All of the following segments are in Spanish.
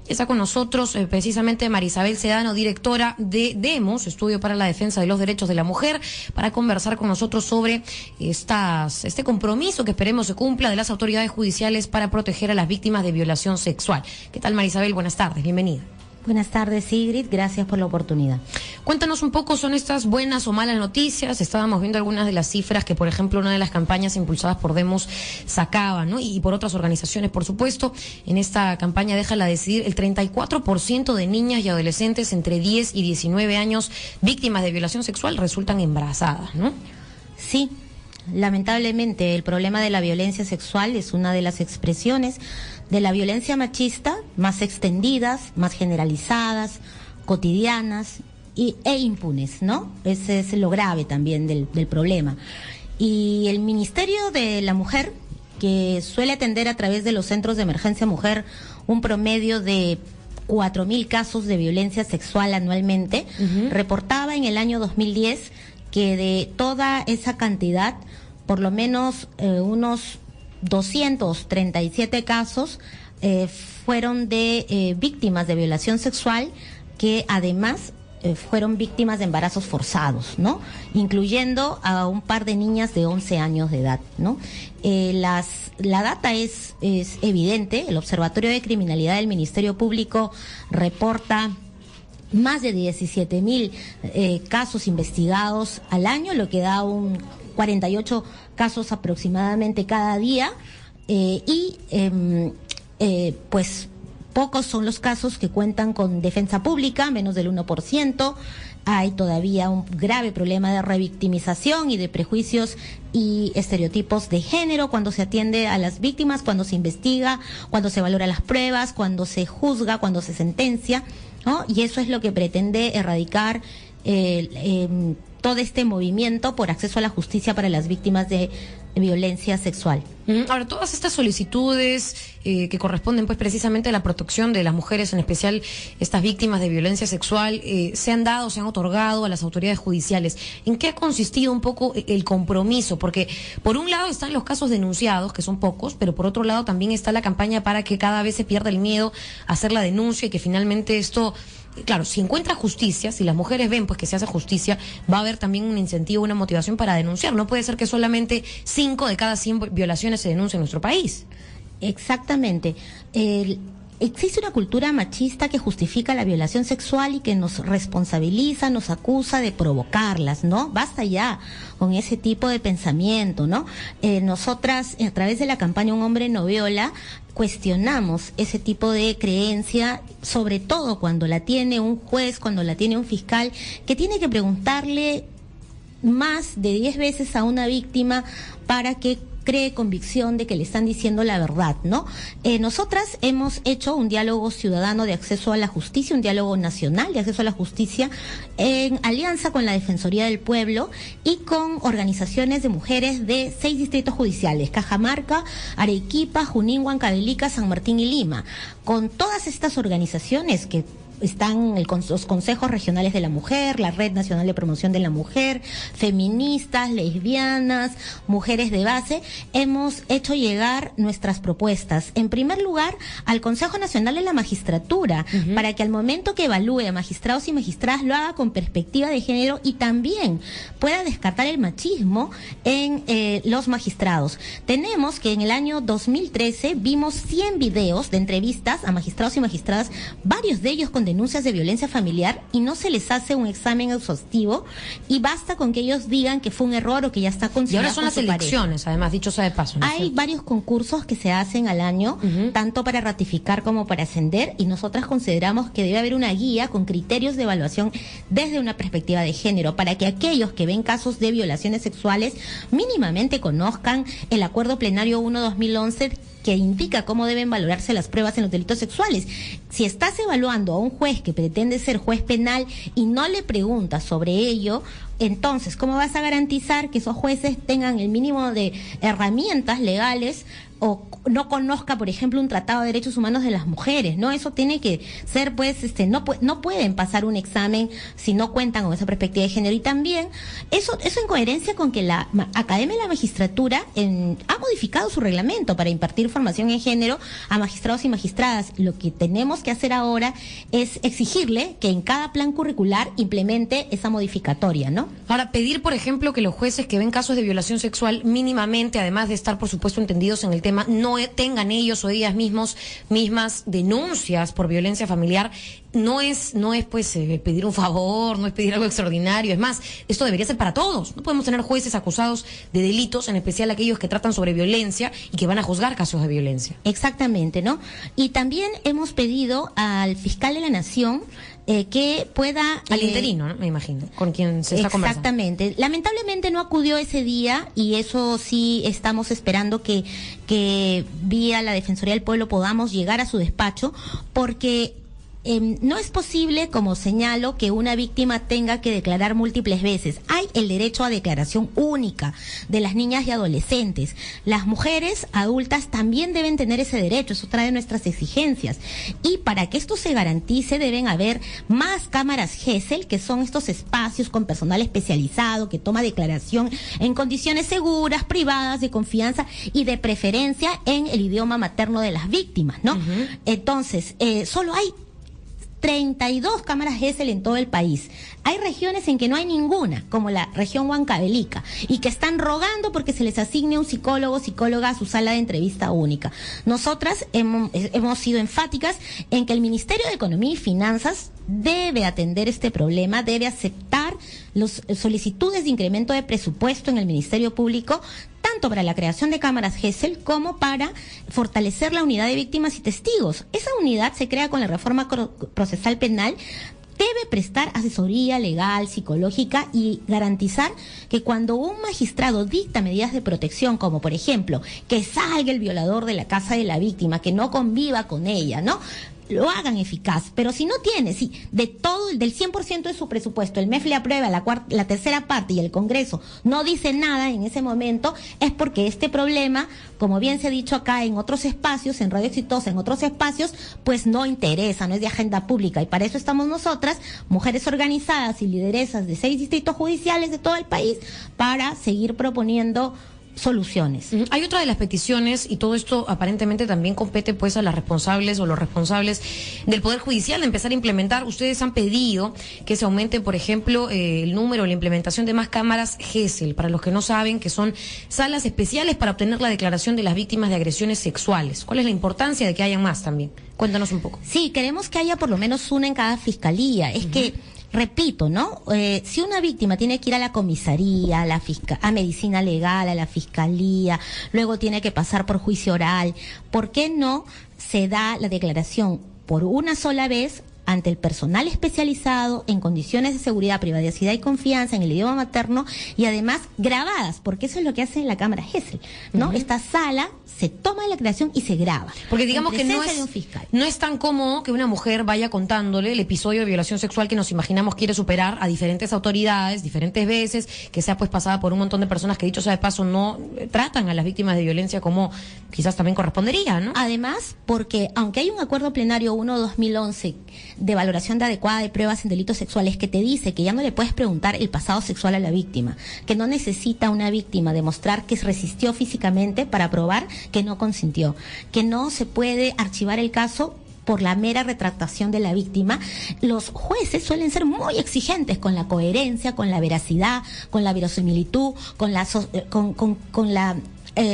Está con nosotros precisamente Marisabel Sedano, directora de DEMOS, Estudio para la Defensa de los Derechos de la Mujer, para conversar con nosotros sobre este compromiso que esperemos se cumpla de las autoridades judiciales para proteger a las víctimas de violación sexual. ¿Qué tal, Marisabel? Buenas tardes, bienvenida. Buenas tardes, Sigrid, gracias por la oportunidad. Cuéntanos un poco, ¿son estas buenas o malas noticias? Estábamos viendo algunas de las cifras que, por ejemplo, una de las campañas impulsadas por DEMOS sacaba, ¿no? Y por otras organizaciones, por supuesto. En esta campaña Déjala Decidir, el 34% de niñas y adolescentes entre 10 y 19 años víctimas de violación sexual resultan embarazadas, ¿no? Sí. Lamentablemente, el problema de la violencia sexual es una de las expresiones de la violencia machista más extendidas, más generalizadas, cotidianas e impunes, ¿no? Ese es lo grave también del problema. Y el Ministerio de la Mujer, que suele atender a través de los centros de emergencia mujer un promedio de 4.000 casos de violencia sexual anualmente, reportaba en el año 2010 que de toda esa cantidad, por lo menos unos 237 casos fueron de víctimas de violación sexual, que además fueron víctimas de embarazos forzados, ¿no? Incluyendo a un par de niñas de 11 años de edad, ¿no? La data es evidente. El Observatorio de Criminalidad del Ministerio Público reporta más de 17.000 casos investigados al año, lo que da un 48 casos aproximadamente cada día, pues pocos son los casos que cuentan con defensa pública, menos del 1%. Hay todavía un grave problema de revictimización y de prejuicios y estereotipos de género cuando se atiende a las víctimas, cuando se investiga, cuando se valora las pruebas, cuando se juzga, cuando se sentencia, ¿no? Y eso es lo que pretende erradicar todo este movimiento por acceso a la justicia para las víctimas de violencia sexual. Ahora, todas estas solicitudes que corresponden pues precisamente a la protección de las mujeres, en especial estas víctimas de violencia sexual, se han otorgado a las autoridades judiciales. ¿En qué ha consistido un poco el compromiso? Porque por un lado están los casos denunciados, que son pocos, pero por otro lado también está la campaña para que cada vez se pierda el miedo a hacer la denuncia y que finalmente esto... Claro, si encuentra justicia, si las mujeres ven pues que se hace justicia, va a haber también un incentivo, una motivación para denunciar. No puede ser que solamente 5 de cada 100 violaciones se denuncien en nuestro país. Exactamente. Existe una cultura machista que justifica la violación sexual y que nos responsabiliza, nos acusa de provocarlas, ¿no? Basta ya con ese tipo de pensamiento, ¿no? Nosotras, a través de la campaña Un Hombre No Viola, cuestionamos ese tipo de creencia, sobre todo cuando la tiene un juez, cuando la tiene un fiscal, que tiene que preguntarle más de 10 veces a una víctima para que cree convicción de que le están diciendo la verdad, ¿no? Nosotras hemos hecho un diálogo ciudadano de acceso a la justicia, un diálogo nacional de acceso a la justicia, en alianza con la Defensoría del Pueblo y con organizaciones de mujeres de 6 distritos judiciales: Cajamarca, Arequipa, Junín, Huancavelica, San Martín y Lima. Con todas estas organizaciones que están los consejos regionales de la mujer, la Red Nacional de Promoción de la Mujer, feministas, lesbianas, mujeres de base, hemos hecho llegar nuestras propuestas, en primer lugar, al Consejo Nacional de la Magistratura, para que al momento que evalúe a magistrados y magistradas lo haga con perspectiva de género y también pueda descartar el machismo en los magistrados. Tenemos que en el año 2013 vimos 100 videos de entrevistas a magistrados y magistradas, varios de ellos con denuncias de violencia familiar, y no se les hace un examen exhaustivo y basta con que ellos digan que fue un error o que ya está consignado. Y ahora son las elecciones, además, dicho sea de paso, ¿no? Hay varios concursos que se hacen al año, tanto para ratificar como para ascender, y nosotras consideramos que debe haber una guía con criterios de evaluación desde una perspectiva de género, para que aquellos que ven casos de violaciones sexuales mínimamente conozcan el Acuerdo Plenario 1/2011, que indica cómo deben valorarse las pruebas en los delitos sexuales. Si estás evaluando a un juez que pretende ser juez penal y no le preguntas sobre ello, entonces, ¿cómo vas a garantizar que esos jueces tengan el mínimo de herramientas legales o no conozca, por ejemplo, un tratado de derechos humanos de las mujeres, ¿no? Eso tiene que ser, pues, no pueden pasar un examen si no cuentan con esa perspectiva de género. Y también, eso en coherencia con que la Academia de la Magistratura ha modificado su reglamento para impartir formación en género a magistrados y magistradas. Lo que tenemos que hacer ahora es exigirle que en cada plan curricular implemente esa modificatoria, ¿no? Ahora, pedir, por ejemplo, que los jueces que ven casos de violación sexual mínimamente, además de estar, por supuesto, entendidos en el tema, no tengan ellos o ellas mismas denuncias por violencia familiar, no es pues pedir un favor, no es pedir algo extraordinario. Es más, esto debería ser para todos. No podemos tener jueces acusados de delitos, en especial aquellos que tratan sobre violencia y que van a juzgar casos de violencia. Exactamente, ¿no? Y también hemos pedido al fiscal de la Nación que pueda... Al interino, ¿no? Me imagino, con quien se está conversando. Exactamente. Lamentablemente no acudió ese día y eso sí estamos esperando que vía la Defensoría del Pueblo podamos llegar a su despacho, porque no es posible, como señalo, que una víctima tenga que declarar múltiples veces. Hay el derecho a declaración única de las niñas y adolescentes. Las mujeres adultas también deben tener ese derecho, eso trae nuestras exigencias. Y para que esto se garantice deben haber más cámaras GESEL, que son estos espacios con personal especializado que toma declaración en condiciones seguras, privadas, de confianza y de preferencia en el idioma materno de las víctimas, ¿no? Uh-huh. Entonces, solo hay 32 cámaras GESEL en todo el país. Hay regiones en que no hay ninguna, como la región Huancavelica, y que están rogando porque se les asigne un psicólogo o psicóloga a su sala de entrevista única. Nosotras hemos sido enfáticas en que el Ministerio de Economía y Finanzas debe atender este problema, debe aceptar las solicitudes de incremento de presupuesto en el Ministerio Público, tanto para la creación de cámaras GESEL como para fortalecer la unidad de víctimas y testigos. Esa unidad se crea con la reforma procesal penal, debe prestar asesoría legal, psicológica y garantizar que cuando un magistrado dicta medidas de protección, como por ejemplo que salga el violador de la casa de la víctima, que no conviva con ella, ¿no?, lo hagan eficaz. Pero si no tiene, si del 100% de su presupuesto el MEF le aprueba la tercera parte y el Congreso no dice nada en ese momento, es porque este problema, como bien se ha dicho acá en otros espacios, en Radio Exitosa, en otros espacios, pues no interesa, no es de agenda pública. Y para eso estamos nosotras, mujeres organizadas y lideresas de 6 distritos judiciales de todo el país, para seguir proponiendo soluciones. Hay otra de las peticiones, y todo esto aparentemente también compete pues a las responsables o los responsables del Poder Judicial de empezar a implementar. Ustedes han pedido que se aumente, por ejemplo, el número, la implementación de más cámaras GESEL, para los que no saben, que son salas especiales para obtener la declaración de las víctimas de agresiones sexuales. ¿Cuál es la importancia de que haya más también? Cuéntanos un poco. Sí, queremos que haya por lo menos una en cada fiscalía. Es que repito, ¿no? Si una víctima tiene que ir a la comisaría, a medicina legal, a la fiscalía, luego tiene que pasar por juicio oral, ¿por qué no se da la declaración por una sola vez ante el personal especializado en condiciones de seguridad, privacidad y confianza en el idioma materno, y además grabadas, porque eso es lo que hace en la cámara GESEL, ¿no? Esta sala se toma la declaración y se graba. Porque digamos que no es tan cómodo que una mujer vaya contándole el episodio de violación sexual que nos imaginamos quiere superar a diferentes autoridades, diferentes veces, que sea pues pasada por un montón de personas que, dicho sea de paso, no tratan a las víctimas de violencia como quizás también correspondería, ¿no? Además, porque aunque hay un acuerdo plenario 1/2011 de valoración de adecuada de pruebas en delitos sexuales que te dice que ya no le puedes preguntar el pasado sexual a la víctima, que no necesita una víctima demostrar que resistió físicamente para probar que no consintió, que no se puede archivar el caso por la mera retractación de la víctima. Los jueces suelen ser muy exigentes con la coherencia, con la veracidad, con la verosimilitud, con la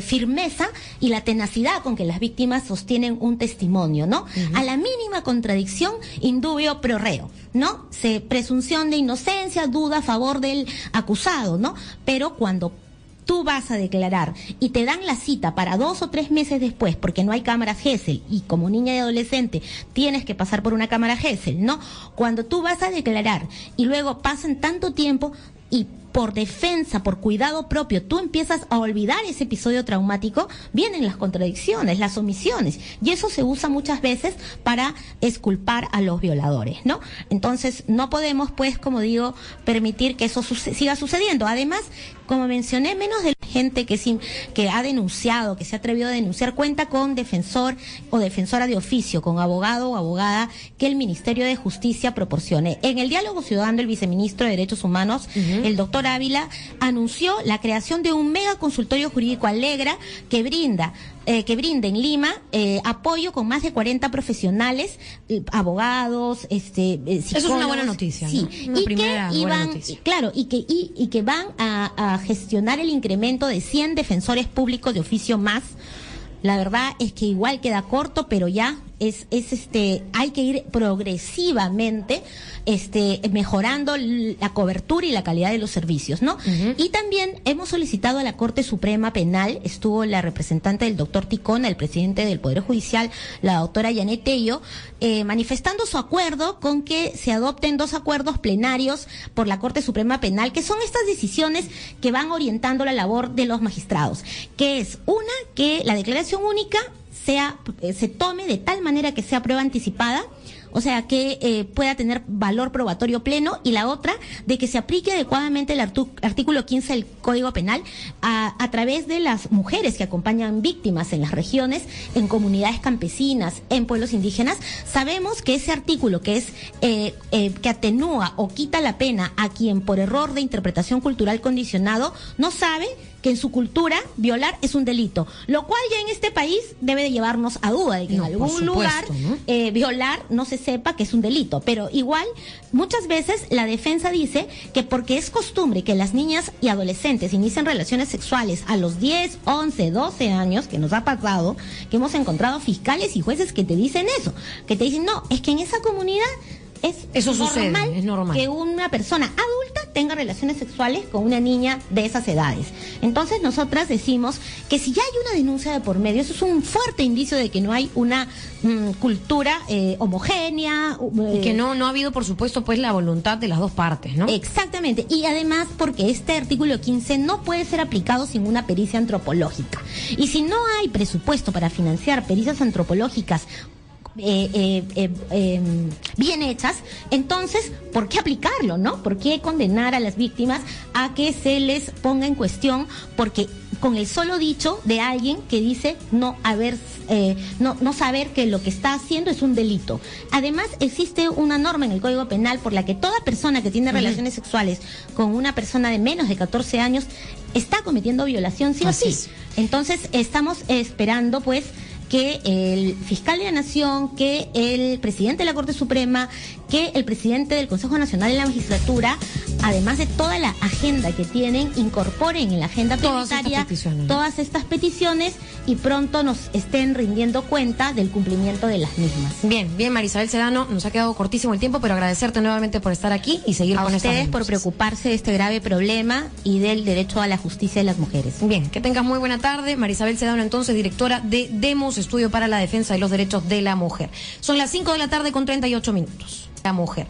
firmeza y la tenacidad con que las víctimas sostienen un testimonio, ¿no? A la mínima contradicción, indubio pro reo, ¿no? Presunción de inocencia, duda a favor del acusado, ¿no? Pero cuando tú vas a declarar y te dan la cita para 2 o 3 meses después, porque no hay cámaras GESEL, y como niña y adolescente tienes que pasar por una cámara GESEL, ¿no? Cuando tú vas a declarar y luego pasan tanto tiempo y por defensa, por cuidado propio, tú empiezas a olvidar ese episodio traumático, vienen las contradicciones, las omisiones, y eso se usa muchas veces para exculpar a los violadores, ¿no? Entonces, no podemos, pues, como digo, permitir que eso siga sucediendo. Además, como mencioné, menos de la gente que ha denunciado, que se ha atrevido a denunciar, cuenta con defensor o defensora de oficio, con abogado o abogada que el Ministerio de Justicia proporcione. En el diálogo ciudadano, el viceministro de Derechos Humanos, el doctor Ávila, anunció la creación de un mega consultorio jurídico Alegra que brinda en Lima apoyo con más de 40 profesionales, abogados, psicólogos. Eso es una buena noticia, sí, ¿no? Una primera buena noticia. Claro, y que van a gestionar el incremento de 100 defensores públicos de oficio más. La verdad es que igual queda corto, pero ya hay que ir progresivamente mejorando la cobertura y la calidad de los servicios, ¿no? Y también hemos solicitado a la Corte Suprema Penal, estuvo la representante del doctor Ticona, el presidente del Poder Judicial, la doctora Yanet Tello, manifestando su acuerdo con que se adopten 2 acuerdos plenarios por la Corte Suprema Penal, que son estas decisiones que van orientando la labor de los magistrados, que es una, que la declaración única se tome de tal manera que sea prueba anticipada, o sea, que pueda tener valor probatorio pleno, y la otra, de que se aplique adecuadamente el artículo 15 del Código Penal a través de las mujeres que acompañan víctimas en las regiones, en comunidades campesinas, en pueblos indígenas. Sabemos que ese artículo que es que atenúa o quita la pena a quien por error de interpretación cultural condicionado no sabe que en su cultura violar es un delito, lo cual ya en este país debe de llevarnos a duda de que en algún lugar violar no se sepa que es un delito, pero igual muchas veces la defensa dice que porque es costumbre que las niñas y adolescentes inicien relaciones sexuales a los 10, 11, 12 años, que nos ha pasado, que hemos encontrado fiscales y jueces que te dicen eso, que te dicen, no, es que en esa comunidad eso sucede, es normal que una persona adulta tenga relaciones sexuales con una niña de esas edades. Entonces nosotras decimos que si ya hay una denuncia de por medio, eso es un fuerte indicio de que no hay una cultura homogénea. Y que no ha habido, por supuesto, pues la voluntad de las dos partes, ¿no? Exactamente. Y además porque este artículo 15 no puede ser aplicado sin una pericia antropológica. Y si no hay presupuesto para financiar pericias antropológicas bien hechas, entonces, ¿por qué aplicarlo, no? ¿Por qué condenar a las víctimas a que se les ponga en cuestión? Porque con el solo dicho de alguien que dice no saber que lo que está haciendo es un delito. Además, existe una norma en el Código Penal por la que toda persona que tiene relaciones sexuales con una persona de menos de 14 años está cometiendo violación, sí o sí. Entonces, estamos esperando, pues, que el fiscal de la Nación, que el presidente de la Corte Suprema, que el presidente del Consejo Nacional de la Magistratura, además de toda la agenda que tienen, incorporen en la agenda prioritaria todas estas peticiones y pronto nos estén rindiendo cuenta del cumplimiento de las mismas. Bien, Marisabel Sedano, nos ha quedado cortísimo el tiempo, pero agradecerte nuevamente por estar aquí y seguir con estas ustedes denuncias. Por preocuparse de este grave problema y del derecho a la justicia de las mujeres. Bien, que tengas muy buena tarde. Marisabel Sedano, entonces, directora de Demos, Estudio para la Defensa de los Derechos de la Mujer. Son las 5 de la tarde con 38 minutos. La mujer.